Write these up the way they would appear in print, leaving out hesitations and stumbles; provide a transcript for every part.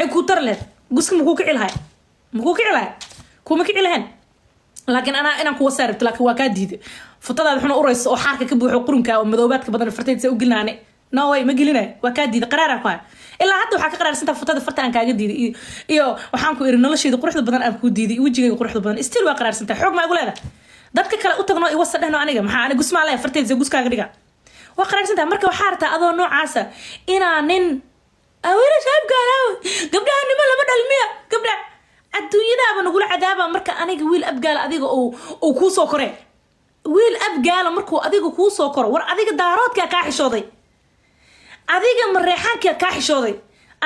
كوتر له قسم مكوك علها كومك علهن لكن أنا كوا ساربت لكن وكاديد فتضع إحنا قريص أو حركة كبوح وقرنك أو مذوبات كبدل فرتين سوق قلنا عنه ناوي ما قلنا وكاديد قرار قا إلا حتى وحكي قرار سنت فتضع فرتان كاجديد إيوه وحنكو إيرنا الله شيء قرحة بدن أبكو ديدي وجهي قرحة بدن استيل وقرار سنت حكم ما يقول هذا dadka kale u tagno iwasad dhahno aniga maxaa aniga gusmaale farteed guskaaga dhiga waa qaraarsanta marka waxa harta adoo noocaasa ina nin awira shaab gaalaw gabdhaha nima laba dhalmiya gabdha adduunyadaaba nagula cadaaba marka aniga wiil abgaal adiga oo ku soo kore wiil abgaal markuu adiga ku soo koro war adiga daaroodka ka xishooday adiga mareexanka ka xishooday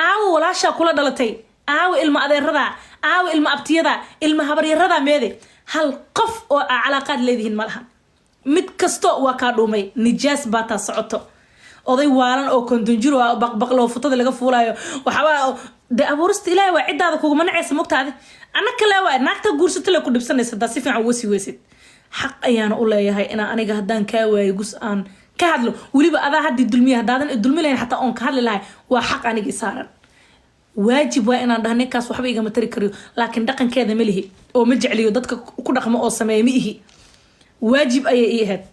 aaw walaasha kula dhalatay aaw ilma adeerada aaw ilma abtiyada ilma habaryarada meede hal qof oo calaaqad leedihiin malaha mid kasto waa ka dhumay nijaas baata socoto oday waalan oo kontonjiro baqbaqlo futada laga fuulayo waxa de abuurista ilaahay waa cidaada kugu manacaysa mogtaade anaka la waa naagta guursato la ku dhibsanaysa da si fiican wasi xaq ayaan u leeyahay ina aniga hadaan ka waayo gus aan ka hadlo waliba adaa hadii dulmiya hadaadan dulmilayn xataa on ka hadli lahay waa xaq aniga saaran واجب وين أنا دهني كاس وحبي إيجا متري كريو لكن دقن كذا مليه أو مجعليه ودتك كل رقم أو سمايميه واجب أي هاد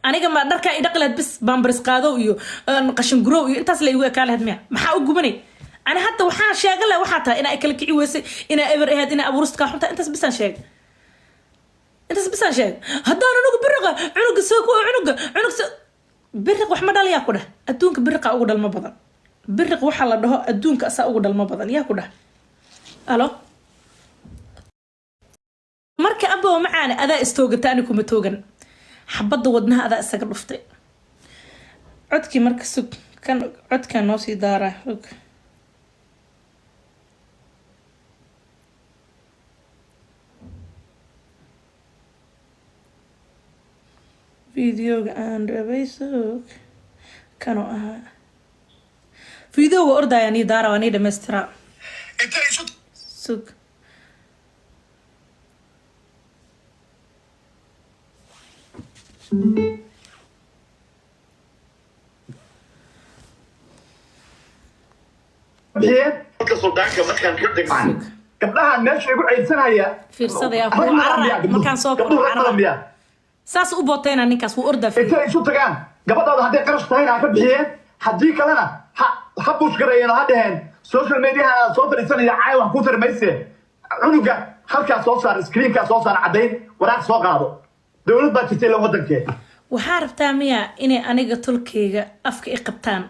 أنا جمع درك إذا قلت بس بامبرس قادو يو نقشن جرو أنت أصلي يوقع كله هدمية ما حقوق مني أنا حتى وحنا شاغلة وحتى أنا أكلك يوسي أنا إبر هاد أنا أبورست كحمت أنت بس شاغ هدا أنا نوق برقة عنق سوق عنق برق وحمد عليا كده أدونك برقة أقول المبضل برق waxa la dhaho adduunka asaa ugu dhalmo badan yaa ku dhahay alo marka abo macaan adaa istoogata anigu ma toogan xabada wadnaha adaa isaga dhuftay codki marka sug kan codka noo sii daara xog videoga aan dhabayso kano aha فيديو وأردا يعني دارا واني دمسترا سوق قبلها ماشي يقول عيد سنة هي في رصدي يا أخو عرق مكان صوفر عرق ساس أبوتين أني كاس وأردا في إنت شو تكان قبلها هذا قرش تهين عكبيه حديك لنا حبوش قرينا هادهن سوشيال ميديا صوفر السنة يعاي وحكوثر ميسي عنوكا خلقا صوصار سكرينكا صوصار عدين وراك سوق هذا دولد باكتين لو ودنكي وحارب تامية إني أنيقا تلكيغا أفك إقبتان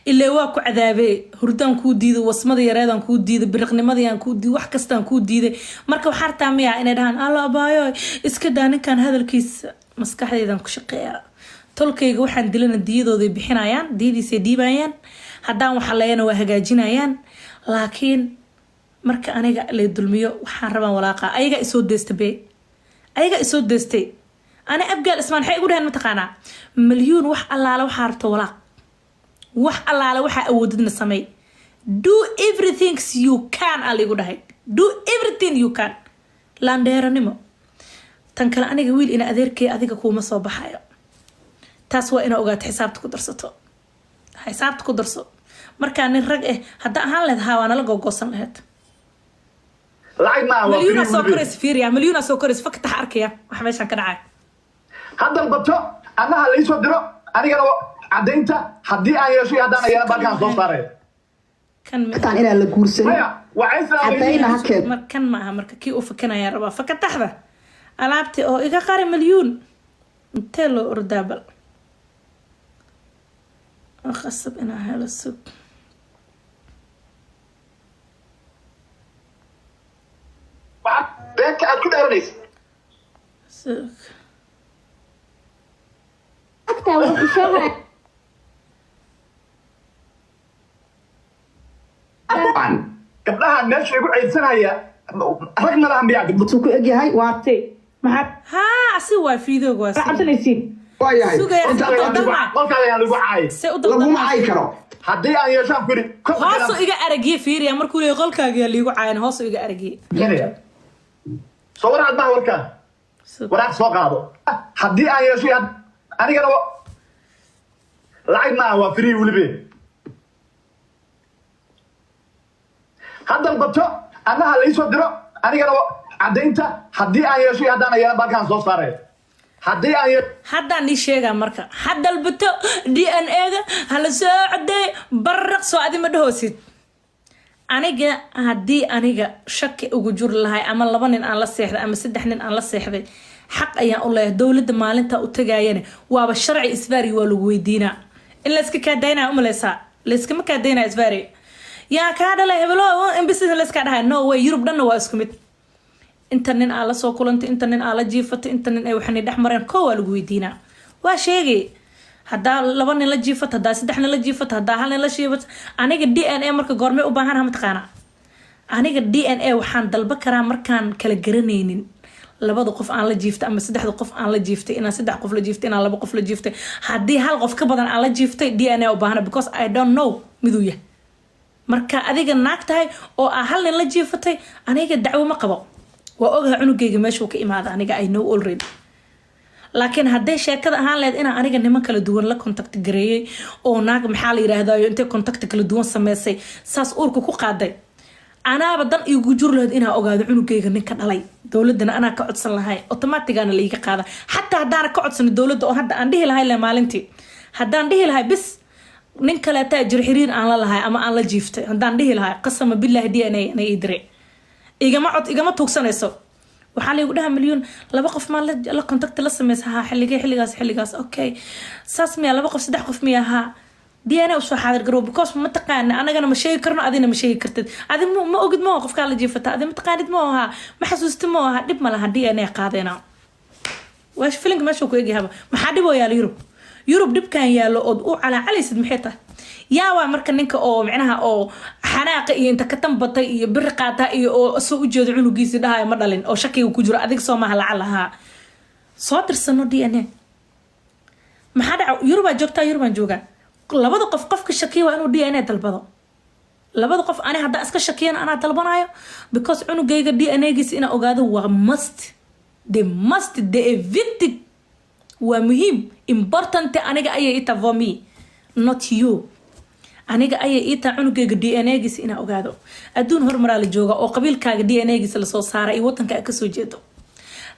إلا واكو عذابي هردان كو ديدو واسمدي يرادان كو ديدو برقنمديان كو ديدو وحكستان كو ديدو مركا وحارب تامية إني دهان الله بايوي إسكداني كان هذا الكيس مسكح ديدان كشقيا تلكيغا وحان دلنا ديدو دي بحنايان ديدي سيديبايان haddaan waxa leeyana waa hagaajinayaan laakiin marka aniga la dulmiyo waxaan rabaa walaaqa ayaga isoo deestay ana abgaal ismaan xay ugu dhahan ma taqaana milyan wax allaala waxa rabto walaaq wax allaala waxa awoodidna samay do everything you can aligu dhahay do everything you can landeeranimo tan kale aniga wiil ina adeerkay adiga kuuma soo baxayo taas waa ina ogaad xisaabta ku darso marka nin rag hadda ahaan leedahay waana la gogosan lahayd lacag ma waa milyan soo koreys fiiriya milyan soo koreys fakta arkaya wax meeshan ka dhacay hadda bato anaha la isoo diro anigana cadaynta hadii aan yeesho hadaan ayana balkan soo saaray kan ila la guursaday cadayna haked markan ma aha marka kii u fakanaya raba fakataxda alaabti oo iga qari milyan intee loo ordaabal أخصب أنا هلا السوق بيك أكيد أرنيس سوق أكتر وبشرة طبعا قبلها ماشي يقول عيد سنة هي رقم لها بيع قبل سوق أجي هاي وارتي ما ها أسوي فيديو قوي عشان laguma cay karo haddii aan yeeshaan kuri hoosu iga aragiye fiiriya markuu leeyahay qolkaaga liigu caayan hoosu iga aragiye soo waraad ma warka waraad soo qaado haddii aan yeesho anigana lacag ma waa free walibe هذا البطو أنا اللي يصدره أنا قالوا عدينته حدي أيه شيء هذا أنا يلا بكان صوص صاري حدي أيه haddaan ii sheegaa marka hadalbato DNA-ga hala soo cadeey baraq soo adi ma dhahoosid aniga haddii aniga shaki ugu jur lahay ama 2 nin aan la seexday ama 3 nin aan la seexday xaq ayaan u leeyahay dowladda maalinta u tagayana waaba sharci isbaari waa lagu weydiinaa in la iska kaadaynaa umaleysaa la iskama kaadaynaa isbaari yaa kaa dhalay hebelo in business la iska dhahay no way Europe dhanna waa isku mid inta nin aan la soo kulantay inta nin aan la jiifatay inta nin ay waxani dhex mareen koo waa lagu weydiinaa waa sheegay haddaa 2 nin la jiifato haddaa 3 nin la jiifato haddaa 1 nin la jiifato aniga DNA marka goormee u baahan ma taqaana aniga DNA waxaan dalba karaa markaan kala garanaynin 2 qof aan la jiiftay ama 3 qof aan la jiiftay inaan 3 qof la jiiftay inaan 2 qof la jiiftay haddii 1 qof ka badan aan la jiiftay DNA u baahan because I don't know miduu yahay marka adiga naag tahay oo aan 1 nin la jiifatay aniga dacwo ma qabo waa ogahay cunugayga meeshuu ka imaada aniga I know already laakiin hadday sheekada ahaan leed inaan aniga niman kala duwan la contact gareeyay oo naag maxaa la yiraahdaa intay contact kala duwan sameysay saas uurka ku qaaday anaaba dan igu jur lahayd inaan ogaado cunugayga ninka dhalay dowladana anaa ka codsan lahay automatically la iga qaada xataa haddaan ka codsan dowladda oo hadda aan dhihi lahay la maalintii haddaan dhihi lahay bis nin kale taa jir xiriir aan la lahay ama aan la jiiftay haddaan dhihi lahay qasama billahi DNA ana idire igama tuugsanayso waxaa la igu dhaha milyan 2 qof ma la contact la sameeyay xilligaas okay saas miya 2 qof 3 qof miya ha DNA u soo xaadir garow because ma taqaan anagana ma sheegi karno adina ma sheegi kartid adi ma ogid ma qofka la jiifata adi ma taqaanid ma aha ma xasuusti ma aha dib ma laha DNA qaadayna واش فيلم ما شو كويجي هذا ما حد يبغى يا يوروب دب كان يالو أو على علي سد محيطه يا ومركن نك أو معناها أو حناق أنت كتم بطي برقاتا أو سوء جد عنو جيس ده هاي مدلين أو شكي وكجرا أديك صومها لعلها صوت السنة دي أنا ما حد يوروب جوكتا يوروب جوجا لبض قف الشكي وأنو دي أنا تلبضه لبض قف أنا هدا أسك الشكي أنا تلبنايو because عنو جيجا دي أنا جيس أنا أقعده ومست they evicted ومهم important أنا أي إتا for me not you أنا أي إتا عنو جيجا دي أنا جيس أنا أقعده أدون هرمرا للجوجا أو قبيل كاج دي أنا جيس لصو صار أي وطن كأكسو جدو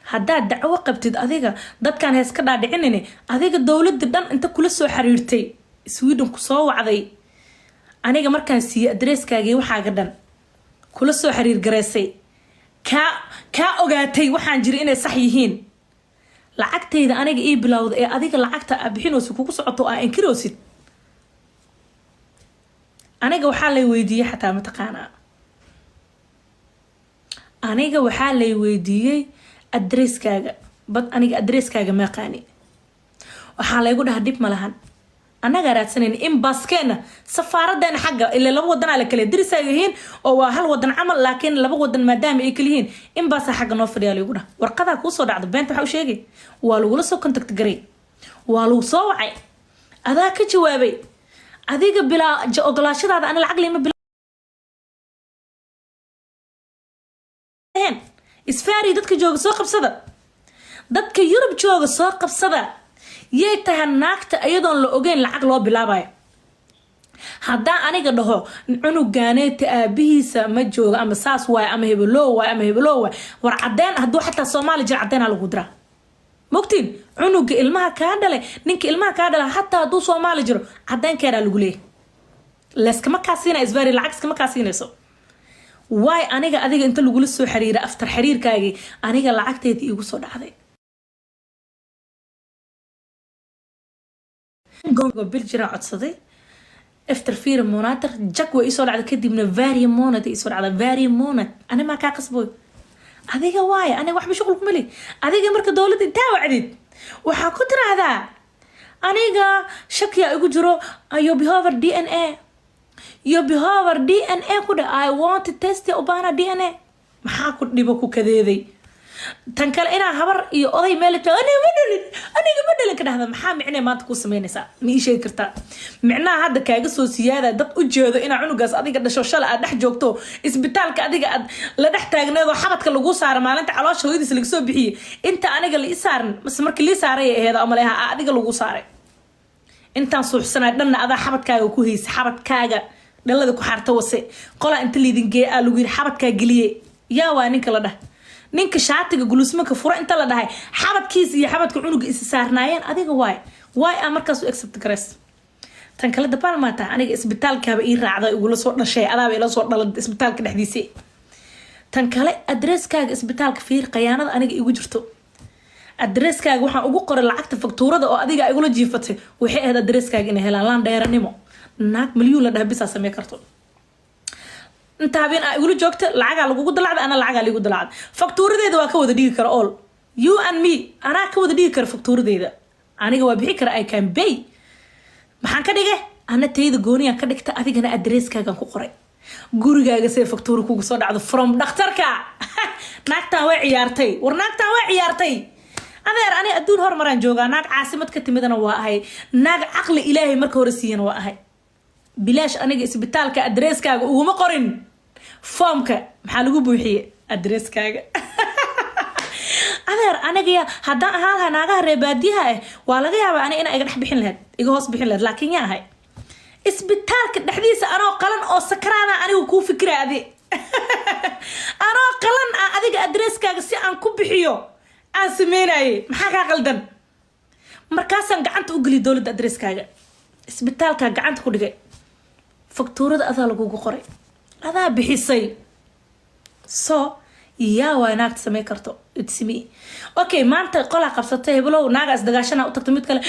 هدا دعوة قبتد أذيك ضد كان هسكدا دعنني أذيك الدولة ددن أنت كل سو حريرتي سويدن كسو وعدي أنا مركان سي أدريس كاجي وحاجدن كل سو حرير جراسي ka ogaatay waxaan jiri inay sax yihiin lacagtayda aniga ii bilowday ee adiga lacagta bixinoosi kugu socoto aan inkiroosid aniga waxaa lay weydiiyay xataa ma taqaanaa aniga waxaa lay weydiiyay adresskaaga bad aniga adresskaaga ma qaani waxaa laygu dhahay dib ma lahan anaga raadsaneen in baskeena safaaradana xagga ilaa laba wadan ala kala dirisayeen oo waa hal wadan amal laakiin laba wadan maadaama ay kala yihiin in baas xagga noo fadhiya lagu dhahay warqada ku soo dhacdo beenta waxa uu sheegay waa lagu la soo contact garay waa lagu soo wacay adaa ka jawaabay adiga bilaa ogolaashadaada ana lacag leema bilaan isfaari dadka jooga soo qabsada dadka Yurub jooga soo qabsada yeetaha naagta ayadoon la ogeyn lacag loo bilaabayo hadaa aniga dhaho cunugaaneeta aabihiisa ma jooga ama saas waay ama hebelo waay war cadeen haduu xataa Soomaali jir cadeen lagu dira mogtiin cunuga ilmaha ka dhalay ninka ilmaha ka dhalay xataa haduu Soomaali jiro cadeen keeda lagu leeyahay laskama kaasina isbaari lacag iskama kaasinayso waay aniga adiga inta lagu la soo xiriira after xiriirkaagi aniga lacagteedii igu soo dhacday قوم بالجرا عصدي افتر فير موناتر جاك ويسول على كدبنا فاري مونات يسول على فاري مونات انا ما كاقصبوي هذيك واي انا واحد بشغلكم لي هذيك مركه دولتي انت وعديد وحا كنت هذا انا شكيا ايغو جرو يو بيهافر دي ان اي يو بيهافر دي ان اي كود اي وانت تيست اوبانا دي ان اي ما كنت ديبكو كديدي تنكل إنا هبر يقضي مالك أنا بدل كده هذا محامي عنا ما تكون سمينسا ميشي كرتا معناه هذا كاجسو سيادة دب وجهه إنا عنو جاس أديك قد شوشلا أدح جوكتو إسبتالك أديك لا دحتاج ناقو حبتك اللي صار ما أنت على شو يدس اللي سوى بيه أنت أنا قال لي صار بس مرك اللي صار هذا أملها أديك اللي صار أنت صوح سنة دنا أذا حبتك وكوهيس حبتك dhalada ku xarta wase qola inta liidin gee aa lagu yiri xabadka galiye yaa waa ninka la dhah ninka shaatiga gulusmanka fura inta la dhahay xabadkiisa iyo xabadka cunuga is saarnaayeen adiga waay aan markaas u accept gareys tan kale dabaan maata aniga isbitaalkaaba ii raacday igula soo dhashay adaaba ila soo dhalad isbitaalka dhexdiisa tan kale adresskaaga isbitaalka fiir qayaanada aniga igu jirto adresskaaga waxaan ugu qoray lacagta faktuurada oo adiga igula jiifatay waxay ahayd adresskaaga inay helaan laan dheeranimo naag milyuun la dhaha bisaa samey karto inta habeen aa igula joogta lacagaa lagugu dalacda ana lacagaa liigu dalacda faktuuradeeda waa ka wada dhigi kara all you and me anaa ka wada dhigi kara faktuuradeeda aniga waa bixi kara I can pay maxaan ka dhigay ana tayda gooniyaan ka dhigta adigana adresskaagan ku qoray gurigaaga see faktuura kugu soo dhacdo from dhakhtarka naagtaan way ciyaartay war naagtaan way ciyaartay adeer ani adduun hormaraan joogaa naag caasimad ka timidana waa ahay naag caqli ilaahay marka hore siiyana waa ahay bilaash aniga isbitaalka adresskaaga uguma qorin foomka maxaa lagu buuxiyey adresskaaga adeer aniga haddaan ahaan lahaa naagaha reebaadiyaha ah waa laga yaabaa ani inaa iga dhex bixin lahayd iga hoos bixin lahayd laakiin yaa ahay isbitaalka dhexdiisa anoo qalan oo sakraana anigu kuu fikira adi anoo qalan ah adiga adresskaaga si aan ku bixiyo aan sameynaye maxaa kaa qaldan markaasaan gacanta u geliy dowladda adresskaaga isbitaalkaa gacanta ku dhigay faktuurada adaa lagugu qoray adaa bixisay so yaa waa naagta samey karto it's me okay maanta qolaa qabsatay heblow naaga isdagaashana u tagto mid kale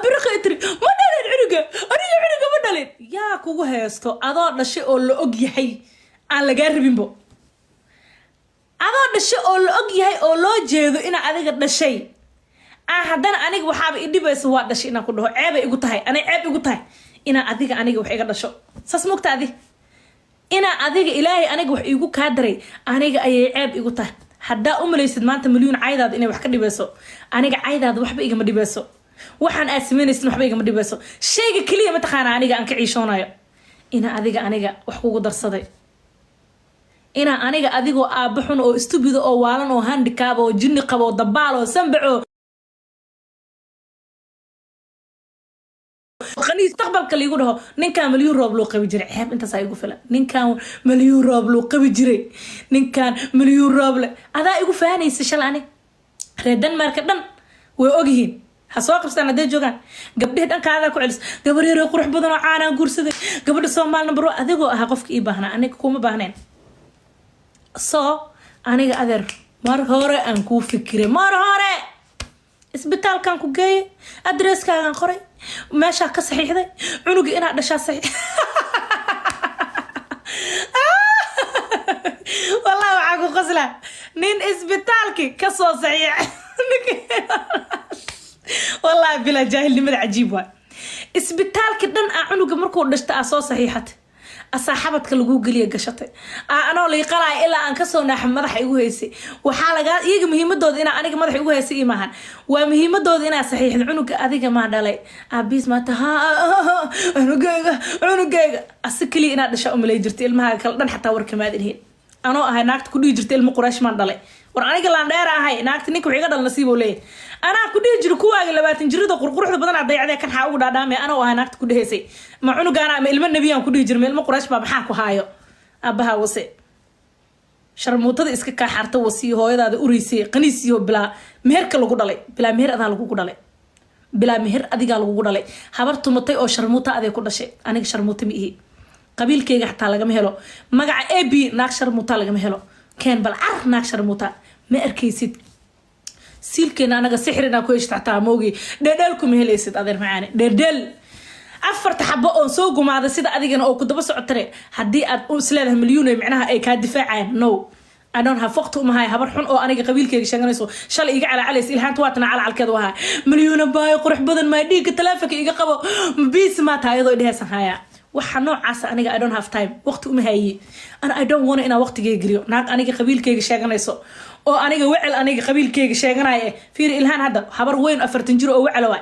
biriqa itri ma dhalin cunuga aniga cunuga ma dhalin yaa kugu heesto adoo dhashay oo la og yahay aan lagaa rabinbo adoo dhashay oo la og yahay oo loo jeedo inaa adiga dhashay haddana aniga waxaaba idhibaysa waa dhashay inaan ku dhaho ceebay igu tahay anay ceeb igu tahay inaa adiga aniga wax iga dhasho saas mogta adi inaa adiga ilaahay aniga wax igu kaa daray aniga ayay ceeb igu tahay haddaa u malaysid maanta milyuun caydaada inay wax ka dhibayso aniga caydaada waxba igama dhibayso waxaan aad samaynaysin waxba igama dhibayso shayga keliya mataqaana aniga aan ka ciishoonayo inaa adiga aniga wax kugu darsaday inaa aniga adigoo aabba xun oo stupido oo waalan oo handicap oo jinni qabo oo dabaal oo sambaco qaniis mustaqbalka liigu dhaho ninkaan milyuun roob loo qabi jiray ceeb intaas igu filan ninkaan milyuun roob loo qabi jiray ninkaan milyuun roob le adaa igu fahanaysa shalay ani reer Denmark dhan way ogyihiin ha soo qabstaan hadday joogaan gabdhaha dhankaadaa ku celis gabar yar oo qurux badan oo caanaan guursaday gabadha Soomaal number 1 adigoo aha qofka ii baahnaa aniga kuma baahneen so aniga adeer mar hore aan kuu fikiray mar hore isbitaalkan ku geeyay adresskaagan qoray meesha ka saxiixday cunuga inaad dhashaa saxiix wallahi waxaan ku qosla nin isbitaalki ka soo saxiix wallahi bila jaahilnimada cajiib waa isbitaalki dhan cunuga markuu dhashta soo saxiixatay asxaabadka lagu galiya gashatay anoo liiqalaay ilaa aan ka soo naax madaxa igu heysay waxa laga iyaga muhiimadooda ina aniga madaxa igu heysay iimahan waa muhiimadooda ina saxiixdo cunuga adiga ma dhalay abis ma taha cunugayga asikali ina dhasha umlay jirtay ilmaha kala dhan xataa war kama adineen anoo ahay naagta ku dhigi jirtay ilmo quraash ma dhalay war aniga laan dheer ahay naagta ninka wixiga dhal nasiib oo leeyahay anaa ku dhigi jiro kuwaaga 20 jirida qurquruxda badan adayacday kan xaa ugu dhaadhaamay anoo ahay naagta ku dhiheysay ma cunugaana ama ilmo nabiyaan ku dhigi jirmay ilmo quraash ba maxaa ku haayo abaha wase sharmuutada iska ka xarta wasi hooyadaada uriisay qaniisiyo bilaa meherka lagu dhalay bilaa meher adaa lagu dhalay bilaa meher adiga lagu dhalay habar tumatay oo sharmuuta aday ku dhashay aniga sharmuuta mi ihi qabiilkeyga xataa lagama helo magaca AB naag sharmuuta lagama helo keen bal car naag sharmuuta ma arkaysid siilkeena anaga sixirina ku ishtaxtaa moogi dheedheel kuma helaysid adeer macaane dheedheel afarta xabo oo soo gumaada sida adigana oo ku daba socotare haddii aad u isleedahay milyuun ay macnaha ay kaa difaacayaan no I don't have waqti uma hayo habar xun oo aniga qabiilkeyga sheeganayso shalay iga calacalays ilhaanta waatana calacalkeeda wahaa milyuuna baay qurux badan maa dhiigga taleefanka iga qabo biis maa taayadoo idhehaysan hayaa waxa noocaas aniga I don't have time waqti uma hayi ana I don't want ina waqtigeyga geliyo naag aniga qabiilkeyga sheeganayso oo aniga wacel aniga qabiilkeyga sheeganaya fiir ilhaan hadda habar weyn 40 jir oo wacel waa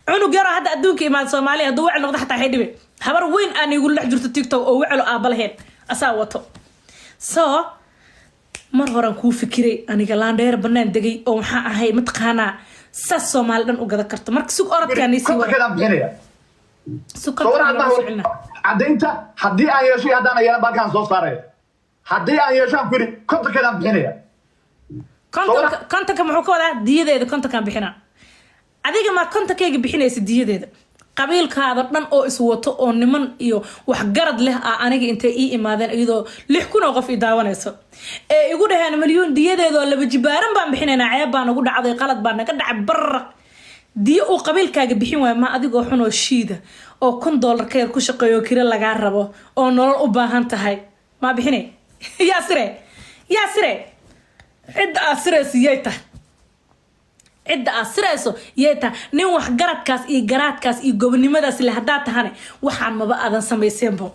cunug yar hadda adduunka imaad Soomaaliya haduu wacel noqdo xataa hay dhibe habar weyn aan igu lex jirto TikTok oo wacel aabalaheen asaa wato so mar horan kuu fikiray aniga laan dheer banaan degay oo waxa ahay matqaana sas Soomaali dhan u gada karto marka suuq orodkaani si sawir hadda caddaynta haddii aan yeeshay haddaan yeelan baalkaan soo saaraya haddii aan yeeshaan ku yidhi kontonkeedaan bixinaya kontonka muxuu ka wadaa diyadeeda kontonkaan bixinaa adiga maa kontonkeyga bixinaysa diyadeeda qabiilkaada dhan oo iswato oo niman iyo waxgarad leh ah aniga intay ii imaadeen iyadoo 6,000 oo qof ii daawanayso ee igu dhaheen milyan diyadeeda oo laba jibaaran baan bixinaynaa ceeb baan ugu dhacday qalad baan naga dhacay barra diya uu qabiilkaaga bixin waayo ma adigoo xun oo shiida oo $1 ka yar ku shaqeeyo kira lagaa rabo oo nolol u baahan tahay ma bixinay yaa sire cidda asirayso cidda asirayso yeeta nin wax garadkaas iyo garaadkaas iyo gobonimadaas leh hadaa tahane waxaan maba aadan samayseenbo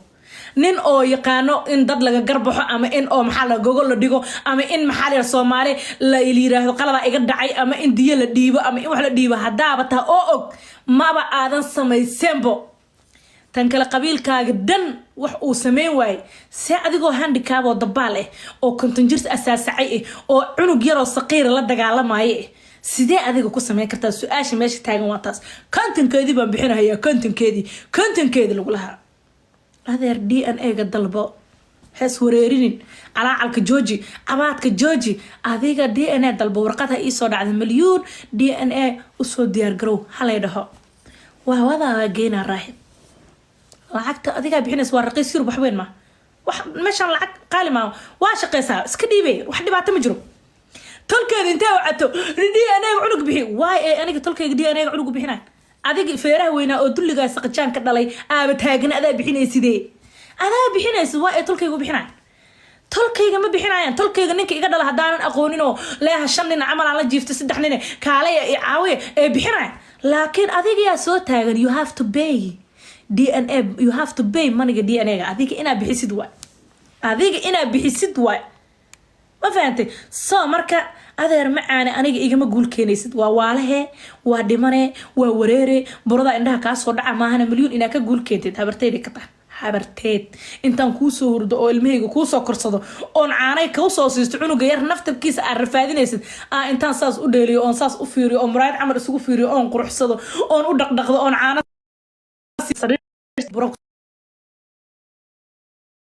nin oo yaqaano in dad laga garbaxo ama in oo maxaa la gogol la dhigo ama in maxaa la Soomaali la yiraahdo qalada iga dhacay ama in diya la dhiibo ama in wax la dhiibo hadaaba taa oo og maba aadan samayseenbo tan kale qabiilkaaga dan wax uu sameyn waay si adigoo handicap oo dabaal ah oo konton jirs asaasacay oo cunug yar oo saqiir la dagaalamay sidee adiga ku sameyn kartaa su'aasha meesha taagan waa taas kontonkeedii baan bixinayaa kontonkeedii lagu lahaa adeer DNA ga dalbo hees wareerinin calacalka jooji abaadka jooji adiga DNA dalbo warqadha ii soo dhacday milyan DNA u soo diyaar garow halay dhaho waa wada geena raahib lacagta adiga bixinaysa waa raqiis yurub wax weyn ma wax meeshan lacag qaali ma waa shaqeysaa iska dhiibay wax dhibaato ma jiro tolkeeda intee wacato DNA cunug bixi waay ee aniga tolkeyga DNA cunug bixinaa adiga feeraha weynaa oo dulliga saqajaan ka dhalay aaba taagna adaa bixinaysidee adaa bixinaysid waa ee tolkeyga bixinaa tolkeyga ma bixinayaan tolkeyga ninka iga dhala hadaanan aqoonin oo leeyahay 5 nin camal aan la jiifto 3 nin kaalay ee caawiye ee bixinaa laakiin adiga yaa soo taagan you have to pay DNA you have to pay money DNA ga adiga ina bixisid waay ma fahantay soo marka adeer macaan aniga igama guul keenaysid waa waalahe waa dhimane waa wareere burada indhaha ka soo dhaca maahana milyan ina ka guul keentid habarteed intaan ku soo hurdo oo ilmahayga ku soo korsado oon caanay ka soo siisto cunuga yar naftabkiisa aan rafaadinaysid intaan saas u dheeliyo oon saas u fiiriyo oo muraayad camar isugu fiiriyo oon quruxsado oon u dhaqdhaqdo oon caana